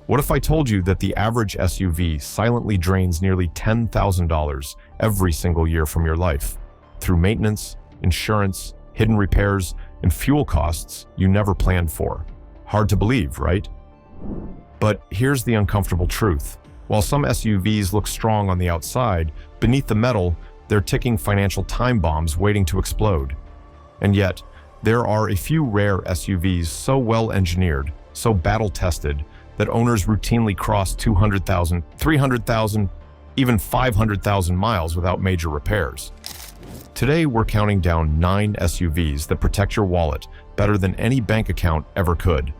What if I told you that the average SUV silently drains nearly $10,000 every single year from your life through maintenance, insurance, hidden repairs, and fuel costs you never planned for? Hard to believe, right? But here's the uncomfortable truth. While some SUVs look strong on the outside, beneath the metal, they're ticking financial time bombs waiting to explode. And yet, there are a few rare SUVs so well engineered, so battle-tested, that owners routinely cross 200,000, 300,000, even 500,000 miles without major repairs. Today, we're counting down 9 SUVs that protect your wallet better than any bank account ever could.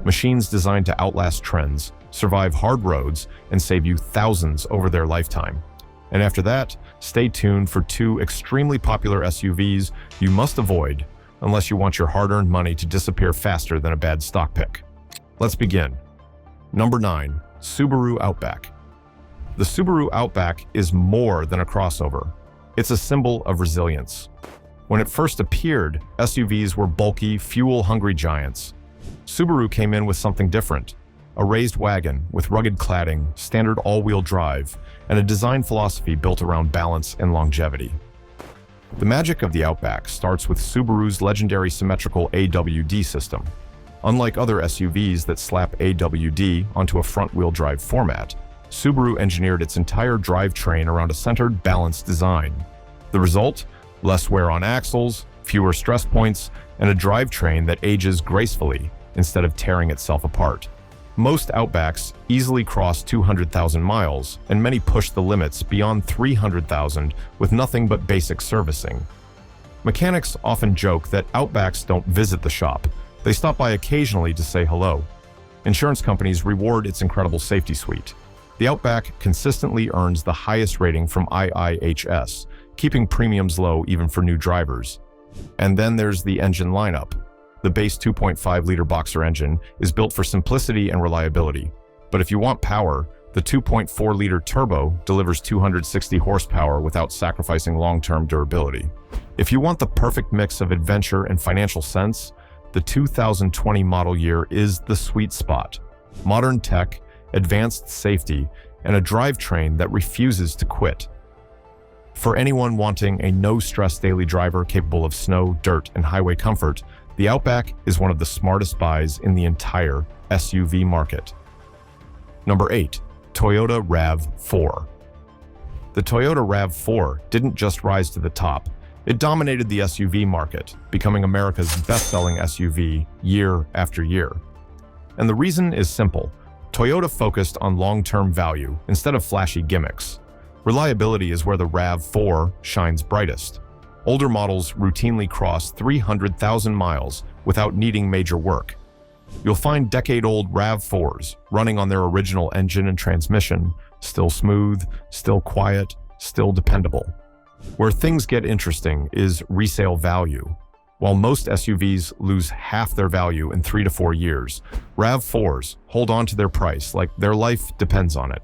Machines designed to outlast trends, survive hard roads, and save you thousands over their lifetime. And after that, stay tuned for 2 extremely popular SUVs you must avoid unless you want your hard-earned money to disappear faster than a bad stock pick. Let's begin. Number 9. Subaru Outback. The Subaru Outback is more than a crossover. It's a symbol of resilience. When it first appeared, SUVs were bulky, fuel-hungry giants. Subaru came in with something different. A raised wagon with rugged cladding, standard all-wheel drive, and a design philosophy built around balance and longevity. The magic of the Outback starts with Subaru's legendary symmetrical AWD system. Unlike other SUVs that slap AWD onto a front-wheel drive format, Subaru engineered its entire drivetrain around a centered, balanced design. The result? Less wear on axles, fewer stress points, and a drivetrain that ages gracefully instead of tearing itself apart. Most Outbacks easily cross 200,000 miles, and many push the limits beyond 300,000 with nothing but basic servicing. Mechanics often joke that Outbacks don't visit the shop. They stop by occasionally to say hello. Insurance companies reward its incredible safety suite. The Outback consistently earns the highest rating from IIHS, keeping premiums low even for new drivers. And then there's the engine lineup. The base 2.5-liter boxer engine is built for simplicity and reliability. But if you want power, the 2.4-liter turbo delivers 260 horsepower without sacrificing long-term durability. If you want the perfect mix of adventure and financial sense, the 2020 model year is the sweet spot. Modern tech, advanced safety, and a drivetrain that refuses to quit. For anyone wanting a no-stress daily driver capable of snow, dirt, and highway comfort, the Outback is one of the smartest buys in the entire SUV market. Number 8. Toyota RAV4. The Toyota RAV4 didn't just rise to the top. It dominated the SUV market, becoming America's best-selling SUV year after year. And the reason is simple. Toyota focused on long-term value instead of flashy gimmicks. Reliability is where the RAV4 shines brightest. Older models routinely cross 300,000 miles without needing major work. You'll find decade-old RAV4s running on their original engine and transmission, still smooth, still quiet, still dependable. Where things get interesting is resale value. While most SUVs lose half their value in 3 to 4 years, RAV4s hold on to their price like their life depends on it.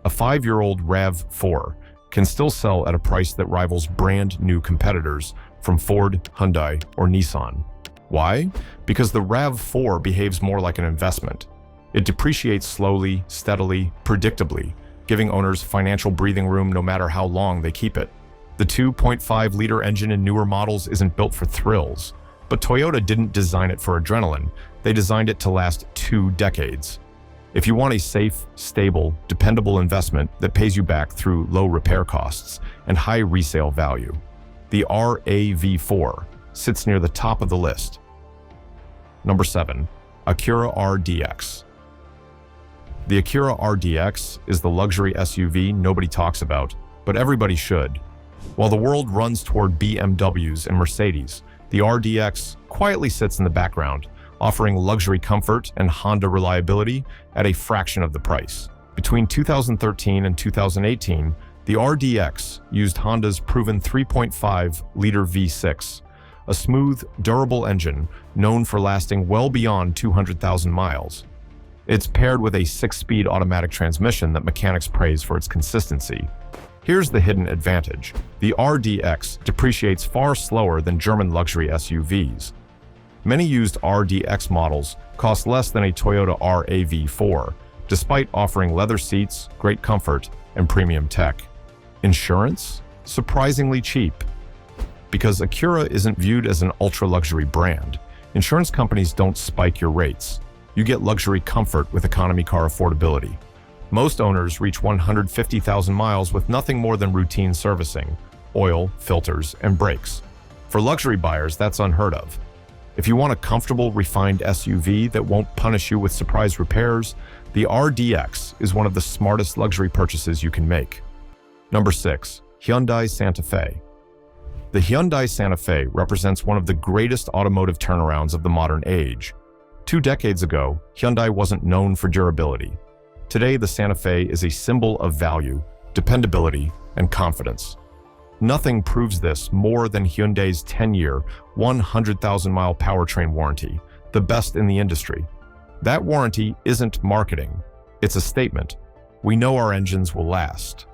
A 5-year-old RAV4 can still sell at a price that rivals brand new competitors from Ford, Hyundai, or Nissan. Why? Because the RAV4 behaves more like an investment. It depreciates slowly, steadily, predictably, giving owners financial breathing room no matter how long they keep it. The 2.5-liter engine in newer models isn't built for thrills, but Toyota didn't design it for adrenaline. They designed it to last 2 decades. If you want a safe, stable, dependable investment that pays you back through low repair costs and high resale value, the RAV4 sits near the top of the list. Number 7. Acura RDX. The Acura RDX is the luxury SUV nobody talks about, but everybody should. While the world runs toward BMWs and Mercedes, the RDX quietly sits in the background, offering luxury comfort and Honda reliability at a fraction of the price. Between 2013 and 2018, the RDX used Honda's proven 3.5-liter V6, a smooth, durable engine known for lasting well beyond 200,000 miles. It's paired with a 6-speed automatic transmission that mechanics praise for its consistency. Here's the hidden advantage. The RDX depreciates far slower than German luxury SUVs. Many used RDX models cost less than a Toyota RAV4, despite offering leather seats, great comfort, and premium tech. Insurance? Surprisingly cheap. Because Acura isn't viewed as an ultra-luxury brand, insurance companies don't spike your rates. You get luxury comfort with economy car affordability. Most owners reach 150,000 miles with nothing more than routine servicing, oil, filters, and brakes. For luxury buyers, that's unheard of. If you want a comfortable, refined SUV that won't punish you with surprise repairs, the RDX is one of the smartest luxury purchases you can make. Number 6. Hyundai Santa Fe. The Hyundai Santa Fe represents one of the greatest automotive turnarounds of the modern age. 2 decades ago, Hyundai wasn't known for durability. Today, the Santa Fe is a symbol of value, dependability, and confidence. Nothing proves this more than Hyundai's 10-year, 100,000-mile powertrain warranty, the best in the industry. That warranty isn't marketing. It's a statement. We know our engines will last.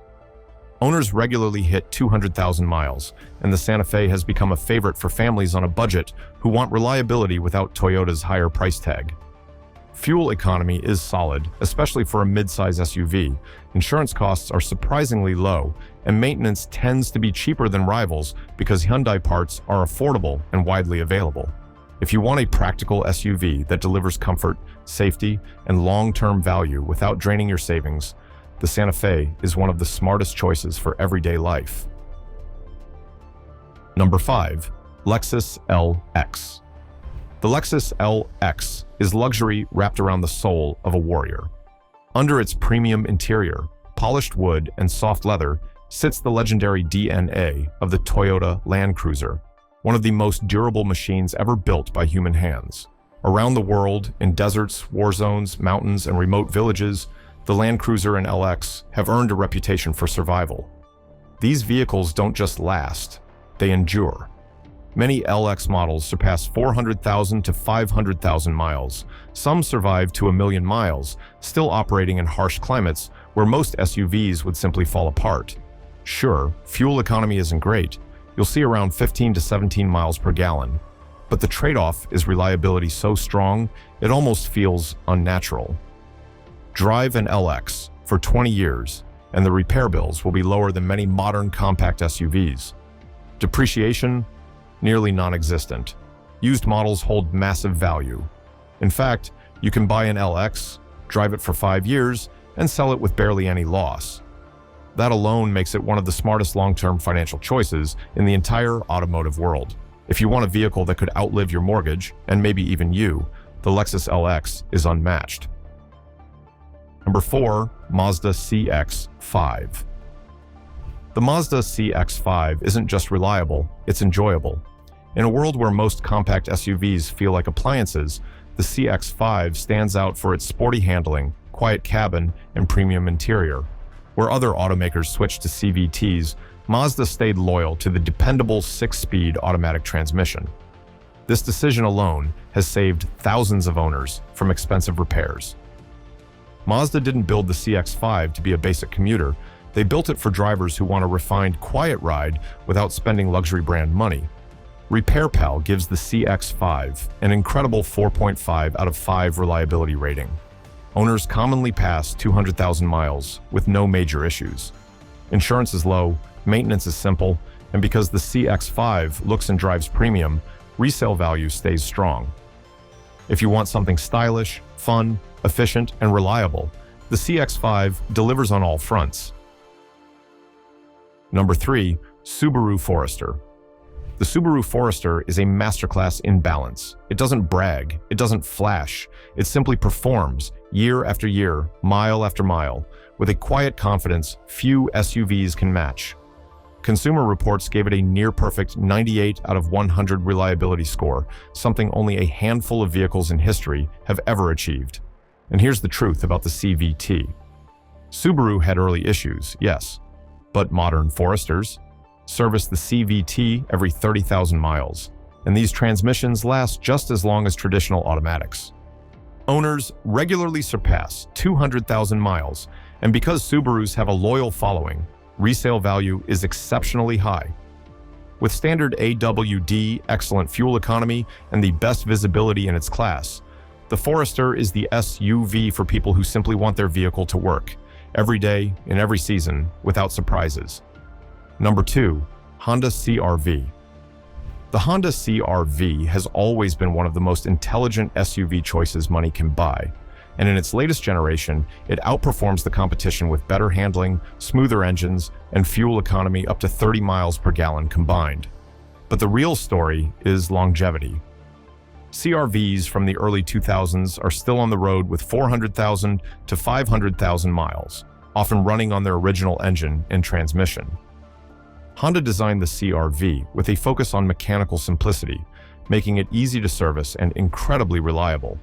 Owners regularly hit 200,000 miles, and the Santa Fe has become a favorite for families on a budget who want reliability without Toyota's higher price tag. Fuel economy is solid, especially for a mid-size SUV. Insurance costs are surprisingly low, and maintenance tends to be cheaper than rivals because Hyundai parts are affordable and widely available. If you want a practical SUV that delivers comfort, safety, and long-term value without draining your savings, the Santa Fe is one of the smartest choices for everyday life. Number 5. Lexus LX. The Lexus LX is luxury wrapped around the soul of a warrior. Under its premium interior, polished wood, and soft leather sits the legendary DNA of the Toyota Land Cruiser, one of the most durable machines ever built by human hands. Around the world, in deserts, war zones, mountains, and remote villages, the Land Cruiser and LX have earned a reputation for survival. These vehicles don't just last, they endure. Many LX models surpass 400,000 to 500,000 miles. Some survive to 1 million miles, still operating in harsh climates where most SUVs would simply fall apart. Sure, fuel economy isn't great. You'll see around 15 to 17 miles per gallon. But the trade-off is reliability so strong, it almost feels unnatural. Drive an LX for 20 years, and the repair bills will be lower than many modern compact SUVs. Depreciation? Nearly non-existent. Used models hold massive value. In fact, you can buy an LX, drive it for 5 years, and sell it with barely any loss. That alone makes it one of the smartest long-term financial choices in the entire automotive world. If you want a vehicle that could outlive your mortgage, and maybe even you, the Lexus LX is unmatched. Number 4. Mazda CX-5. The Mazda CX-5 isn't just reliable, it's enjoyable. In a world where most compact SUVs feel like appliances, the CX-5 stands out for its sporty handling, quiet cabin, and premium interior. Where other automakers switched to CVTs, Mazda stayed loyal to the dependable 6-speed automatic transmission. This decision alone has saved thousands of owners from expensive repairs. Mazda didn't build the CX-5 to be a basic commuter. They built it for drivers who want a refined, quiet ride without spending luxury brand money. RepairPal gives the CX-5 an incredible 4.5 out of 5 reliability rating. Owners commonly pass 200,000 miles with no major issues. Insurance is low, maintenance is simple, and because the CX-5 looks and drives premium, resale value stays strong. If you want something stylish, fun, efficient, and reliable, the CX-5 delivers on all fronts. Number 3. Subaru Forester. The Subaru Forester is a masterclass in balance. It doesn't brag, it doesn't flash, it simply performs year after year, mile after mile, with a quiet confidence few SUVs can match. Consumer Reports gave it a near-perfect 98 out of 100 reliability score, something only a handful of vehicles in history have ever achieved. And here's the truth about the CVT. Subaru had early issues, yes, but modern Foresters service the CVT every 30,000 miles, and these transmissions last just as long as traditional automatics. Owners regularly surpass 200,000 miles, and because Subarus have a loyal following, resale value is exceptionally high. With standard AWD, excellent fuel economy, and the best visibility in its class, the Forester is the SUV for people who simply want their vehicle to work every day, in every season, without surprises. Number 2. Honda CR-V. The Honda CR-V has always been one of the most intelligent SUV choices money can buy, and in its latest generation, it outperforms the competition with better handling, smoother engines, and fuel economy up to 30 miles per gallon combined. But the real story is longevity. CR-Vs from the early 2000s are still on the road with 400,000 to 500,000 miles, often running on their original engine and transmission. Honda designed the CR-V with a focus on mechanical simplicity, making it easy to service and incredibly reliable.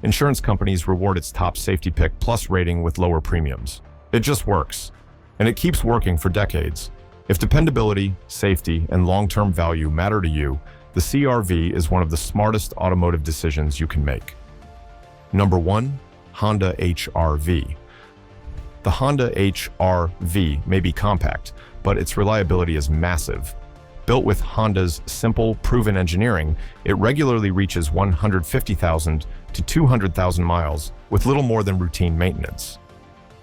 Insurance companies reward its top Safety Pick Plus rating with lower premiums. It just works, and it keeps working for decades. If dependability, safety, and long-term value matter to you, the CR-V is one of the smartest automotive decisions you can make. Number 1. Honda HR-V. The Honda HR-V may be compact, but its reliability is massive. Built with Honda's simple, proven engineering, it regularly reaches 150,000 to 200,000 miles with little more than routine maintenance.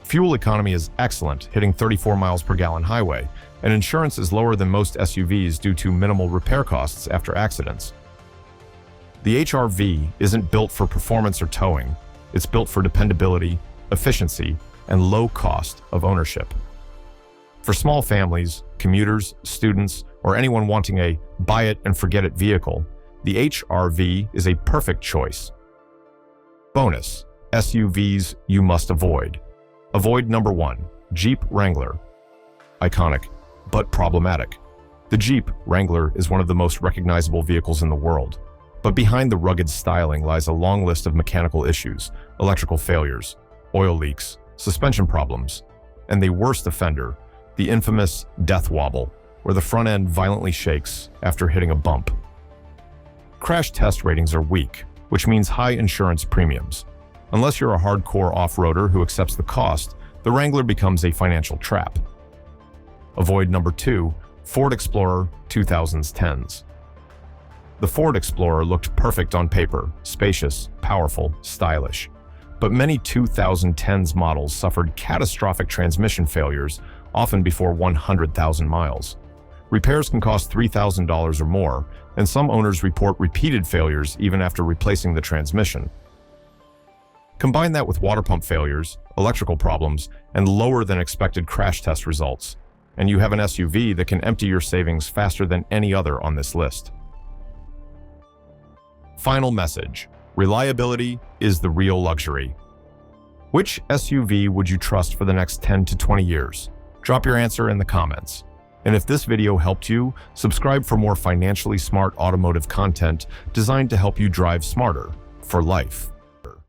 Fuel economy is excellent, hitting 34 miles per gallon highway, and insurance is lower than most SUVs due to minimal repair costs after accidents. The HR-V isn't built for performance or towing. It's built for dependability, efficiency, and low cost of ownership. For small families, commuters, students, or anyone wanting a buy-it-and-forget-it vehicle, the HR-V is a perfect choice. Bonus: SUVs you must avoid. Avoid number 1, Jeep Wrangler. Iconic, but problematic. The Jeep Wrangler is one of the most recognizable vehicles in the world, but behind the rugged styling lies a long list of mechanical issues, electrical failures, oil leaks, suspension problems, and the worst offender, the infamous death wobble, where the front end violently shakes after hitting a bump. Crash test ratings are weak, which means high insurance premiums. Unless you're a hardcore off-roader who accepts the cost, the Wrangler becomes a financial trap. Avoid number 2, Ford Explorer 2010s. The Ford Explorer looked perfect on paper, spacious, powerful, stylish. But many 2010s models suffered catastrophic transmission failures, often before 100,000 miles. Repairs can cost $3,000 or more, and some owners report repeated failures even after replacing the transmission. Combine that with water pump failures, electrical problems, and lower than expected crash test results, and you have an SUV that can empty your savings faster than any other on this list. Final message: reliability is the real luxury. Which SUV would you trust for the next 10 to 20 years? Drop your answer in the comments. And if this video helped you, subscribe for more financially smart automotive content designed to help you drive smarter for life.